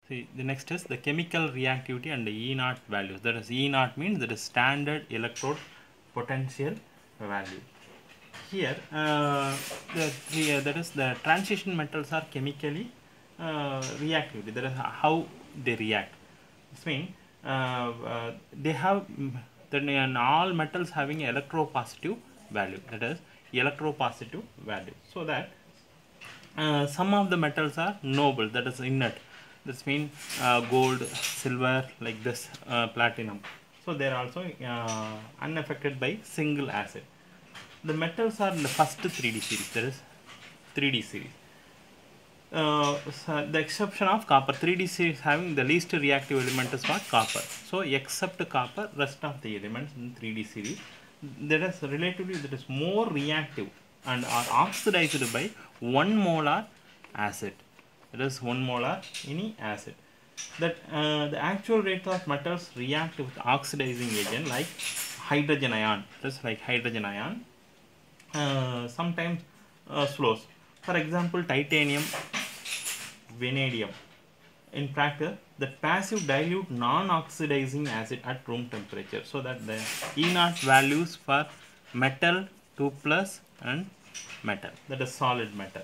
See, the next is the chemical reactivity and the E0 values. That is, E0 means that is standard electrode potential value. Here, that is the transition metals are chemically reactive. That is how they react. This means they have then in all metals having electropositive value. That is electropositive value. So that some of the metals are noble, that is inert. This means gold, silver, like this, platinum. So they are also unaffected by single acid. The metals are in the first 3D series, that is 3D series. So the exception of copper, 3D series having the least reactive element is what? Copper. So except copper, rest of the elements in 3D series, that is relatively that is more reactive and are oxidized by 1 molar acid. That is 1 molar any acid. That the actual rate of metals react with oxidizing agent like hydrogen ion, just like hydrogen ion, sometimes slows. For example, titanium, vanadium. In practice, the passive dilute non-oxidizing acid at room temperature, so that the E0 values for metal 2 plus and metal, that is solid metal.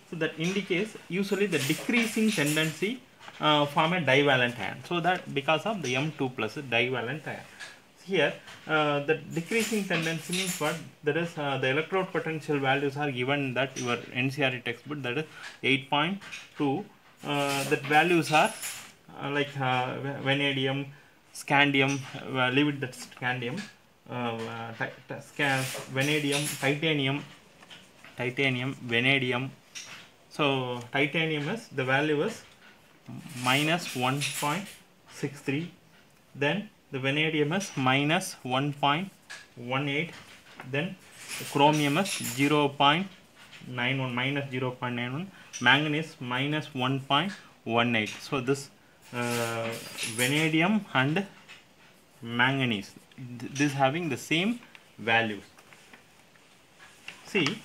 So that indicates usually the decreasing tendency form a divalent ion. So that because of the M2 plus divalent ion. Here, the decreasing tendency means what? There is the electrode potential values are given that your NCERT textbook, that is 8.2. That values are like vanadium, scandium, leave it that scandium, vanadium, titanium, vanadium. So titanium is the value is minus 1.63. Then the vanadium is minus 1.18. Then the chromium is 0.91, minus 0.91. Manganese minus 1.18. So this vanadium and manganese, this having the same values. See,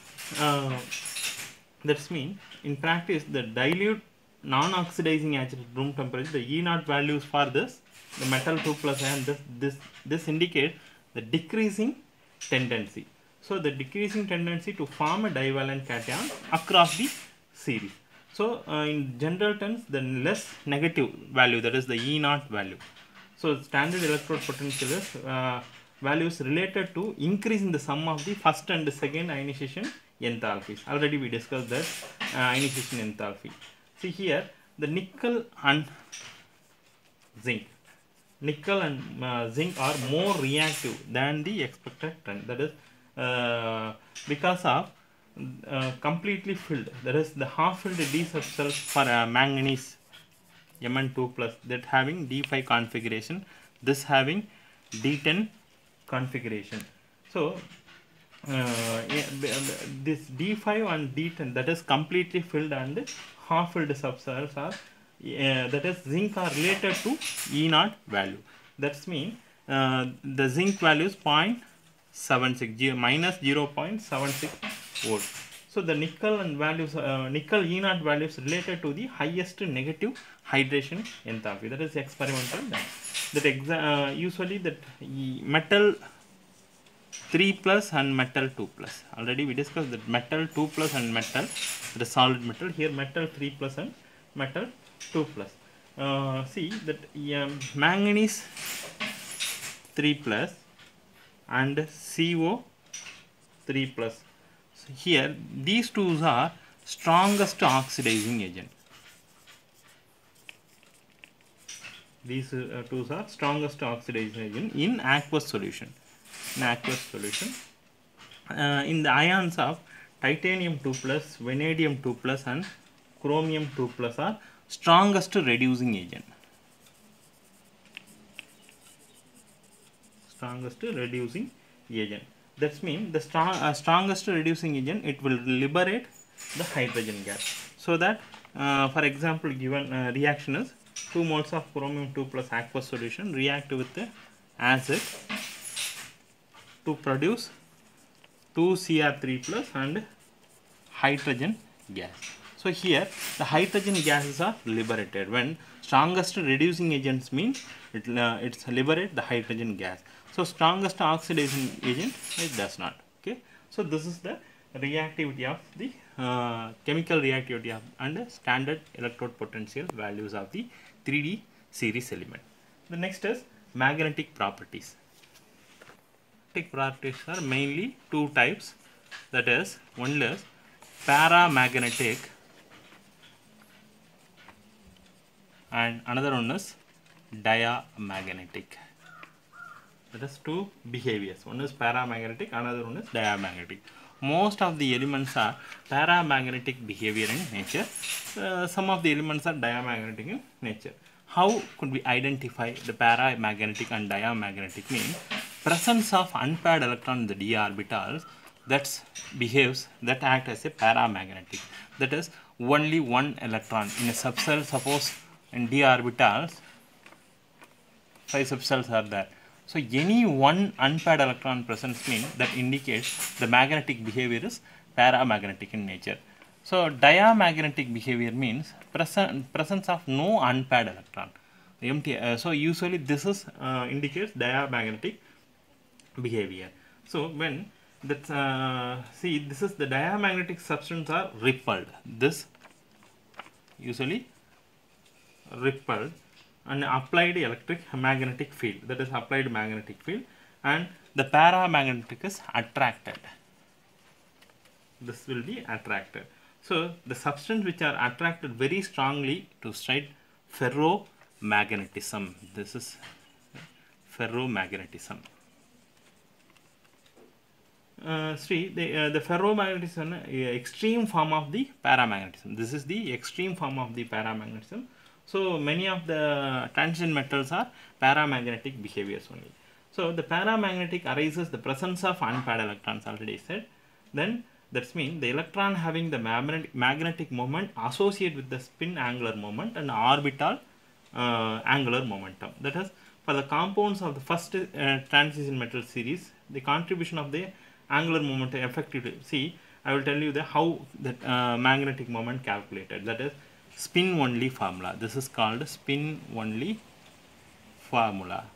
that's mean in practice the dilute non-oxidizing acid at room temperature, the E0 values for this, the metal 2 plus and this indicates the decreasing tendency. So the decreasing tendency to form a divalent cation across the series. So in general terms, the less negative value, that is the E0 value. So standard electrode potential is values related to increase in the sum of the first and the second ionization enthalpies. Already we discussed that ionization enthalpy. See here, the nickel and zinc. Nickel and zinc are more reactive than the expected trend. That is because of completely filled. That is the half filled D subcells for manganese Mn2 plus, that having D5 configuration, this having D10 configuration. So this D5 and D10, that is completely filled and half filled subcells are that is zinc are related to E0 value. That's mean the zinc value is 0.76, minus 0.76 volt. So the nickel and values, nickel E0 values related to the highest negative hydration enthalpy. That is experimental. That usually that metal 3 plus and metal 2 plus. Already we discussed that metal 2 plus and metal, the solid metal. Here metal 3 plus and metal 2 plus. See that manganese 3 plus and CO 3 plus. So here these two are strongest oxidizing agent. These two are strongest oxidizing agent in aqueous solution. In aqueous solution, in the ions of titanium 2 plus, vanadium 2 plus and chromium 2 plus are strongest reducing agent. Strongest reducing agent. That means the strongest reducing agent, it will liberate the hydrogen gas. So that for example, given reaction is 2 moles of chromium 2 plus aqueous solution react with the acid to produce 2 Cr3 plus and hydrogen gas. So here the hydrogen gases are liberated. When strongest reducing agents mean it's liberate the hydrogen gas. So strongest oxidizing agent it does not. Okay. So this is the reactivity of the chemical reactivity of and standard electrode potential values of the 3D series element. The next is magnetic properties. Magnetic properties are mainly two types, that is, one is paramagnetic and another one is diamagnetic. That is two behaviors. One is paramagnetic, another one is diamagnetic. Most of the elements are paramagnetic behavior in nature. Some of the elements are diamagnetic in nature. How could we identify the paramagnetic and diamagnetic? Means presence of unpaired electron in the d orbitals that act as a paramagnetic. That is, only one electron in a subcell. Suppose in d orbitals 5 subcells are there. So any one unpaired electron presence means that indicates the magnetic behavior is paramagnetic in nature. So diamagnetic behavior means presence of no unpaired electron. Empty. So usually this is indicates diamagnetic behavior. So when that see, this is the diamagnetic substance are repelled. This usually repelled and applied magnetic field, that is applied magnetic field, and the paramagnetic is attracted. This will be attracted. So the substance which are attracted very strongly to straight ferromagnetism. This is ferromagnetism. See, the ferromagnetism is extreme form of the paramagnetism. This is the extreme form of the paramagnetism. So many of the transition metals are paramagnetic behaviors only. So the paramagnetic arises the presence of unpaired electrons, already said. Then that means the electron having the magnetic moment associated with the spin angular moment and orbital angular momentum. That is, for the compounds of the first transition metal series, the contribution of the angular momentum effectively. See, I will tell you how that magnetic moment calculated. That is spin only formula. This is called spin only formula.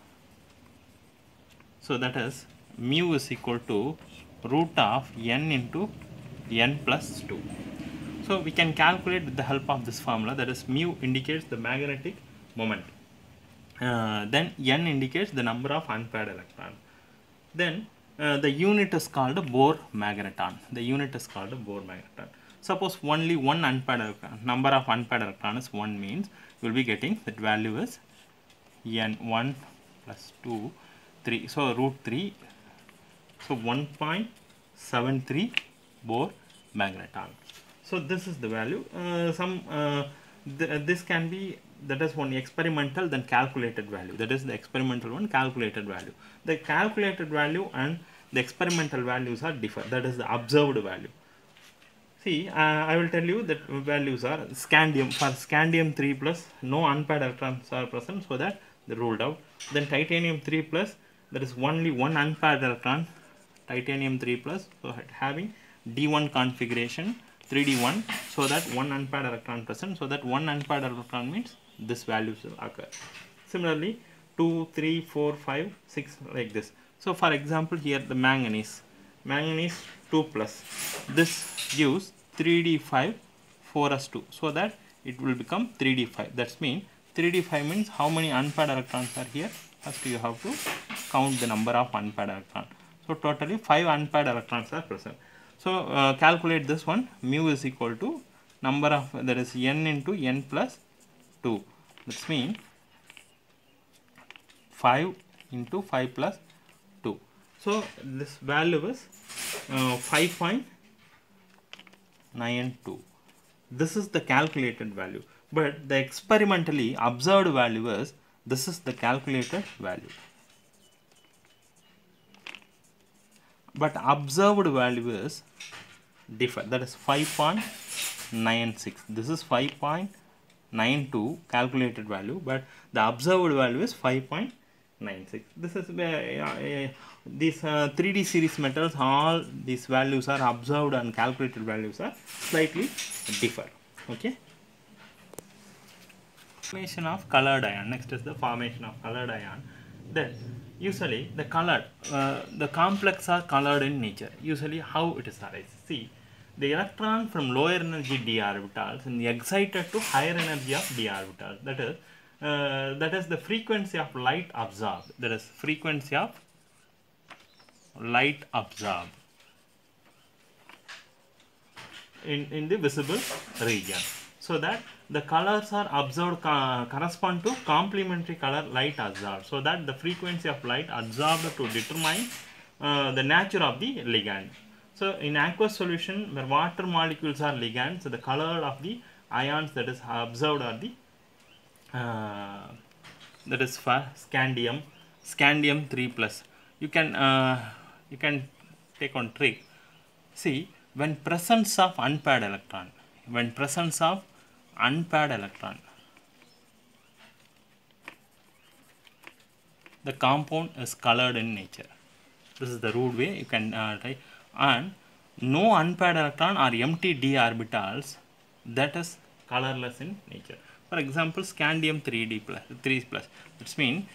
So that is mu is equal to root of n into n plus 2. So we can calculate with the help of this formula. That is, mu indicates the magnetic moment. Then n indicates the number of unpaired electrons. Then the unit is called Bohr magneton. The unit is called Bohr magneton. Suppose only one unpaired electron, number of unpaired electrons is 1 means we will be getting that value is n1 plus 2, 3. So root 3. So 1.73 Bohr magneton. So this is the value. This can be, that is one experimental, then calculated value. That is the experimental one, calculated value. The calculated value and the experimental values are different. That is the observed value. See, I will tell you that values are scandium. For scandium 3 plus, no unpaired electrons are present, so that they ruled out. Then titanium 3 plus, there is only one unpaired electron, titanium 3 plus, so having D1 configuration, 3D1, so that one unpaired electron present, so that one unpaired electron means this value will occur. Similarly, 2, 3, 4, 5, 6, like this. So for example, here the manganese 2 plus, this gives 3D5 4s2, so that it will become 3D5. That means 3D5 means how many unpaired electrons are here. First you have to count the number of unpaired electrons. So totally 5 unpaired electrons are present. So calculate this one. Mu is equal to number of, that is n into n plus 2. That means 5 into 5 plus 2. So this value is 5.92. This is the calculated value, but the experimentally observed value is, this is the calculated value. But observed value is different. That is 5.96. This is 5.92 calculated value, but the observed value is 5.96. This is these 3D series metals, all these values are observed and calculated values are slightly differ. Okay. Formation of colored ion. Next is the formation of colored ion. Then usually the complex are colored in nature. Usually how it is arises. See, the electron from lower energy d orbitals and the excited to higher energy of d orbitals. That is the frequency of light absorbed. That is frequency of light absorbed in the visible region. So that the colors are absorbed correspond to complementary color light absorbed. So that the frequency of light absorbed to determine the nature of the ligand. So in aqueous solution where water molecules are ligands, so the color of the ions that is observed are the that is for scandium 3 plus. You can take on trick. See, when presence of unpaired electron, the compound is colored in nature. This is the rude way you can try. And no unpaired electron or empty d orbitals, that is colorless in nature. For example, scandium 3 plus. That means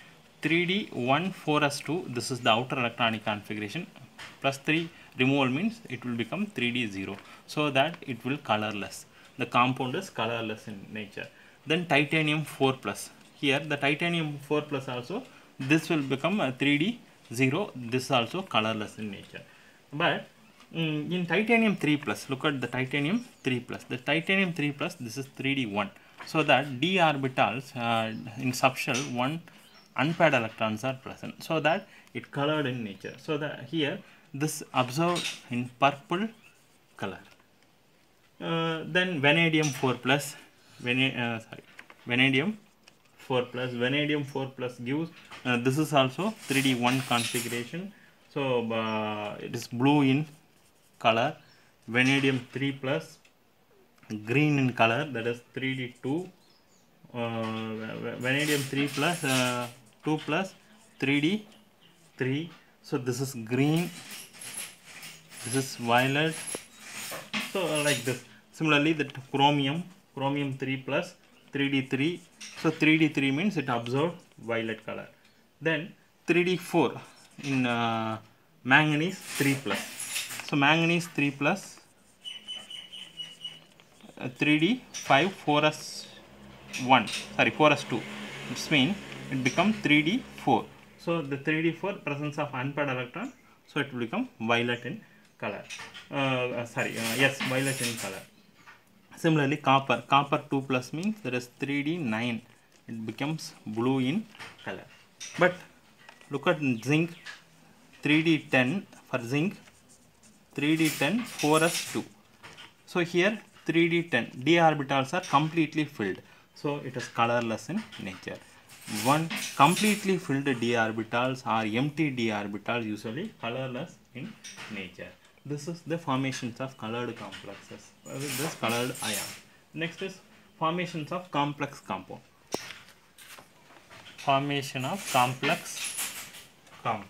3d 1 4s2. This is the outer electronic configuration. Plus 3 removal means it will become 3d 0. So that it will colorless. The compound is colorless in nature. Then titanium 4 plus. Here the titanium 4 plus also, this will become a 3d 0. This is also colorless in nature. But in titanium 3 plus, look at the titanium 3 plus. The titanium 3 plus, this is 3d 1. So that d orbitals in subshell 1 unpaired electrons are present. So that it colored in nature. So that here this observed in purple color. Then vanadium 4 plus, vanadium 4 plus gives this is also 3d1 configuration. So it is blue in color. Vanadium 3 plus green in color, that is 3d2. Vanadium 3 plus 2 plus 3d3. So this is green, this is violet. So like this. Similarly, the chromium 3 plus 3d3. So 3d3 means it absorbed violet color. Then 3d4 in manganese 3 plus. So manganese 3 plus 3d5 4s1, sorry 4s2. This means it becomes 3d4. So the 3d4 presence of unpaired electron, so it will become violet in color. Yes, violet in color. Similarly, copper 2 plus means there is 3d9. It becomes blue in color. But look at zinc 3d10 for zinc 3d10 4s2. So here 3d10 d orbitals are completely filled. So it is colorless in nature. One completely filled d orbitals or empty d orbitals usually colorless in nature. This is the formations of colored complexes with this colored ion. Next is formations of complex compound. Formation of complex compounds.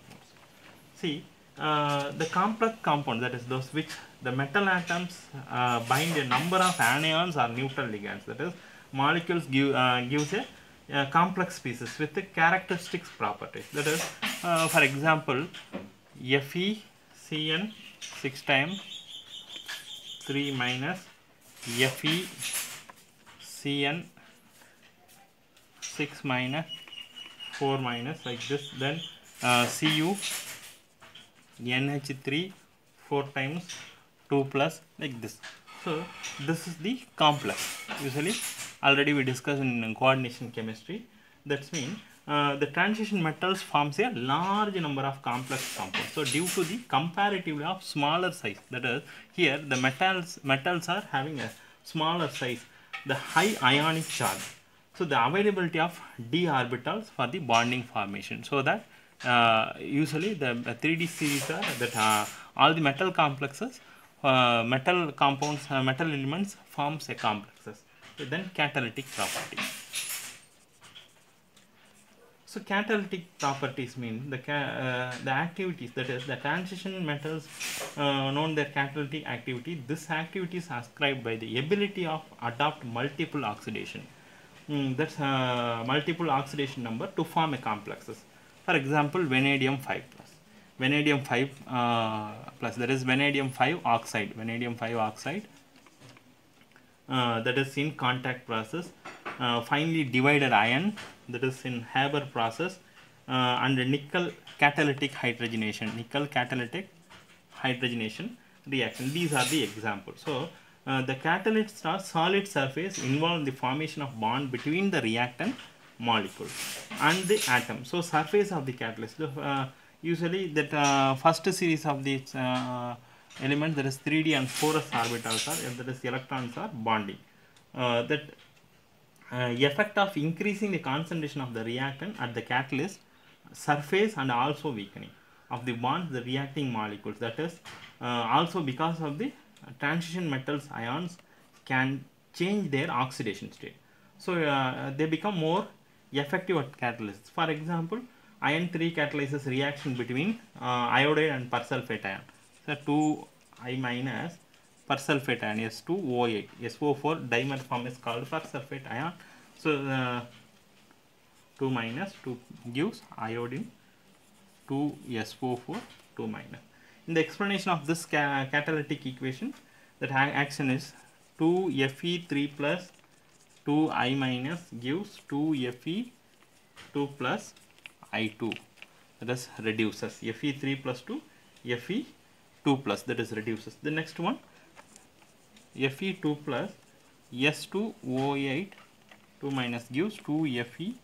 See, the complex compound, that is those which the metal atoms bind a number of anions or neutral ligands. That is, molecules gives a complex species with the characteristics properties. That is, for example, FeCN 6 times 3 minus FeCN 6 minus 4 minus, like this. Then Cu NH3 4 times 2 plus, like this. So this is the complex. Usually already we discussed in coordination chemistry. That means the transition metals forms a large number of complex compounds. So due to the comparatively of smaller size, that is here the metals are having a smaller size, the high ionic charge. So the availability of d orbitals for the bonding formation. So that usually the 3D series are that all the metal complexes, metal compounds, metal elements forms a complexes. So then catalytic property. So catalytic properties mean the activities, that is the transition metals known their catalytic activity. This activity is ascribed by the ability of adopt multiple oxidation. That's multiple oxidation number to form a complexes. For example, vanadium 5 plus. Vanadium 5 plus, that is vanadium 5 oxide. Vanadium 5 oxide that is in contact process. Finely divided ion, that is in Haber process, and nickel catalytic hydrogenation. Nickel catalytic hydrogenation reaction. These are the examples. So the catalysts are solid surface involved in the formation of bond between the reactant molecule and the atom. So surface of the catalyst, usually that first series of these elements, that is 3d and 4s orbitals are, that is electrons are bonding. That effect of increasing the concentration of the reactant at the catalyst surface and also weakening of the bonds, the reacting molecules, that is also because of the transition metals ions can change their oxidation state. So they become more effective at catalysts. For example, iron 3 catalyzes reaction between iodide and persulfate ion. So 2I minus persulfate ion S2O8, SO4 dimer form is called persulfate ion. So 2 minus 2 gives iodine 2SO4 2 minus. In the explanation of this catalytic equation, that action is 2Fe3 plus 2I minus gives 2Fe2 plus I2, that is reduces Fe3 plus 2 Fe2 plus, that is reduces. The next one, Fe2 plus S2O8 2 minus gives 2Fe3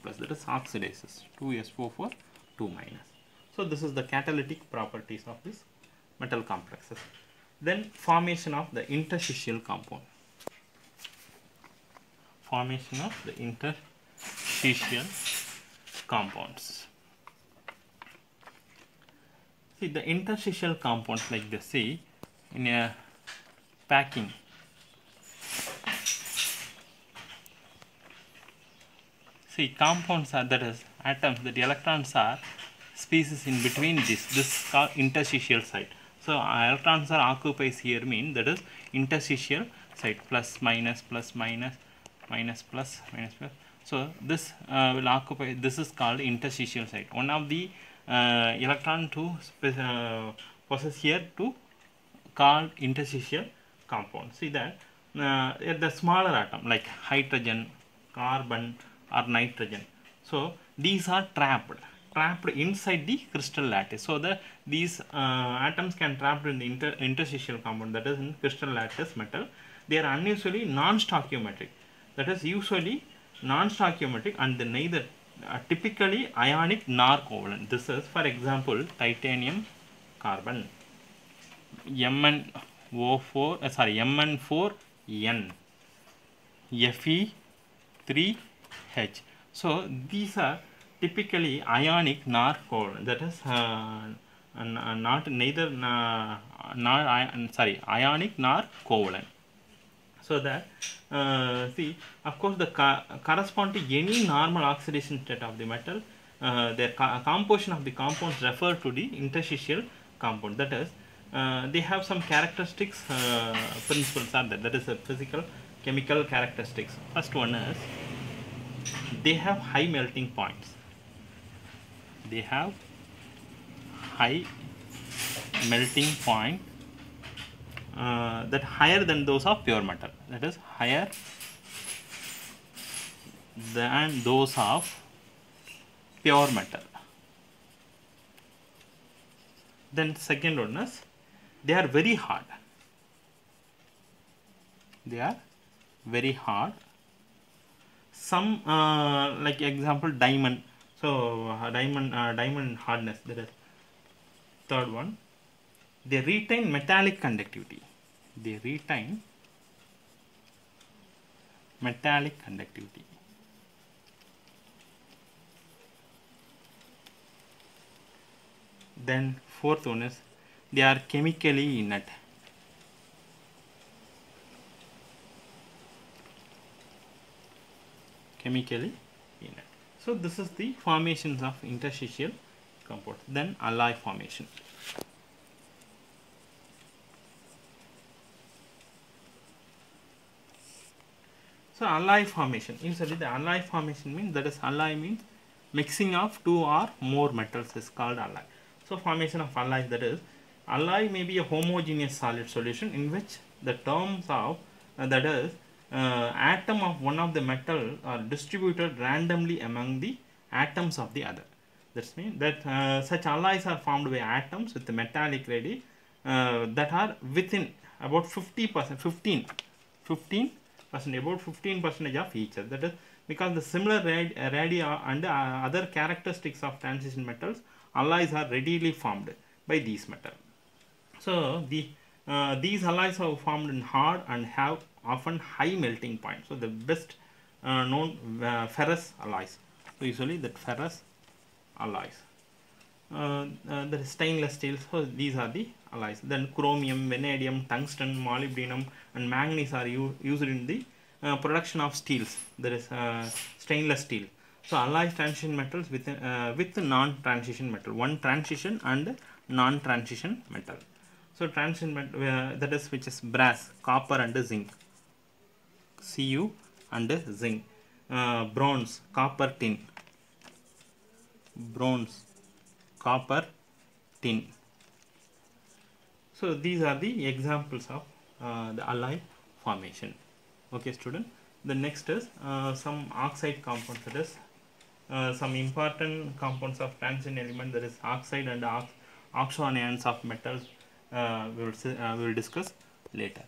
plus, that is oxidizes 2SO4 2 minus. So this is the catalytic properties of this metal complexes. Then formation of the interstitial compound. Formation of the interstitial compounds. See, the interstitial compounds like this, see, in a packing, see, compounds are, that is atoms, that electrons are species in between this is called interstitial site. So electrons are occupies here, mean that is interstitial site, plus minus plus minus minus plus minus plus. So this will occupy, this is called interstitial site. One of the electron to possess here to called interstitial compound. See that the smaller atom like hydrogen, carbon or nitrogen, so these are trapped inside the crystal lattice. So these atoms can trapped in the interstitial compound, that is in crystal lattice metal. They are unusually non-stoichiometric, that is usually non-stoichiometric, and they neither typically ionic nor covalent. This is, for example, titanium carbon, MnO4 Mn4n, Fe3H. So these are typically ionic nor covalent, that is ionic nor covalent. So that see, of course, the correspond to any normal oxidation state of the metal, their composition of the compounds refer to the interstitial compound, that is they have some characteristics, principles are there, that is a physical chemical characteristics. First one is they have high melting points. They have high melting point, that higher than those of pure metal, that is higher than those of pure metal. Then second one is they are very hard. They are very hard. Some like example diamond. So diamond hardness, that is third one. They retain metallic conductivity. They retain metallic conductivity. Then fourth one is they are chemically inert. Chemically inert. So this is the formations of interstitial compounds. Then alloy formation. So alloy formation, usually the alloy formation means, that is alloy means mixing of two or more metals is called alloy. So formation of alloy, that is alloy may be a homogeneous solid solution in which the terms of that is atom of one of the metal are distributed randomly among the atoms of the other. That means that such alloys are formed by atoms with the metallic radii that are within about 50%, 15%, about 15% of each other. That is because the similar radii and other characteristics of transition metals, alloys are readily formed by these metals. So these alloys are formed in hard and have often high melting point. So the best known ferrous alloys. So usually that ferrous alloys. The stainless steel. So these are the alloys. Then chromium, vanadium, tungsten, molybdenum, and manganese are used in the production of steels. There is stainless steel. So alloys transition metals with non-transition metal. One transition and non-transition metal. So transition metal that is which is brass, copper, and zinc. Cu and zinc. Bronze, copper, tin. Bronze, copper, tin. So these are the examples of the alloy formation. Okay, student. The next is some oxide compounds. That is some important compounds of transition element, that is oxide and oxo anions of metals. We will discuss later.